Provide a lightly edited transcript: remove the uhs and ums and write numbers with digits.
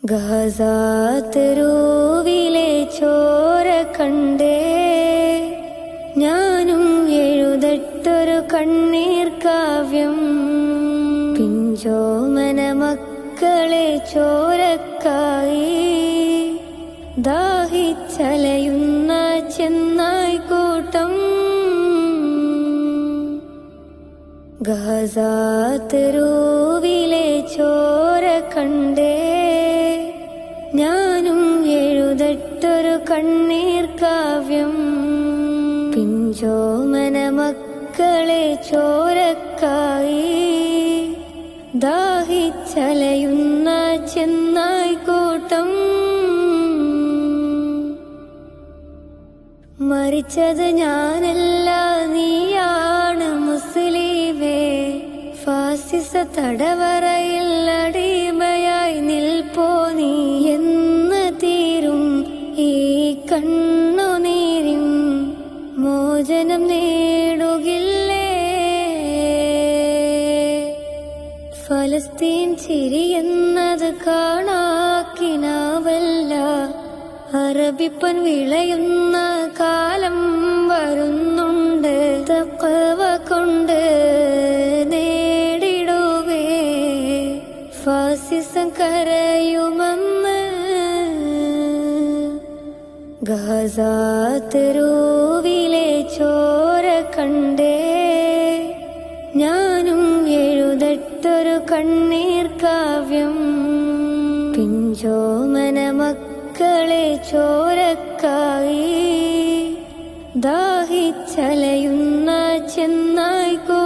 ഗസാതെരുവിലെ ചോര കണ്ടേ ഞാനും എഴുതട്ടൊരു കണ്ണീർ കാവ്യം. പിഞ്ചോമന മക്കളെ ചോരക്കായി ദാഹിച്ചലയുന്ന ചെന്നായ്ക്കൂട്ടം. ഗസാതെരുവിലെ ചോര കണ്ടേ ഞാനും എഴുതട്ടൊരു കണ്ണീർ കാവ്യം. പിഞ്ചോമന മക്കളെ ചോരക്കായി ദാഹിച്ചലയുന്ന ചെന്നായ്ക്കൂട്ടം. മരിച്ചത് ഞാനല്ല, നീയാണ് മുസ്ലിമേ. ഫാസിസ തടവറയിൽ അടിമയായി നിൽപ്പോ നീ എന്ന് തീരും ഈ കണ്ണുനീരിൻ മോചനം നേടുകില്ലേ? ഫലസ്തീൻ ചിരിയെന്നത് കാണാക്കിനാവല്ല, അറബിപ്പൻ വിളയുന്ന കാലം വരുന്നുണ്ട്. തഖ്വ കൊണ്ട് നേടിടുവേ ഫാസിസം കരയുമെന്ന്. ഗസാതെരുവിലെ ചോര കണ്ടേ ഞാനും എഴുതട്ടൊരു കണ്ണീർ കാവ്യം. പിഞ്ചോമന മക്കളെ ചോരക്കായി ദാഹിച്ചലയുന്ന ചെന്നായ്ക്കോ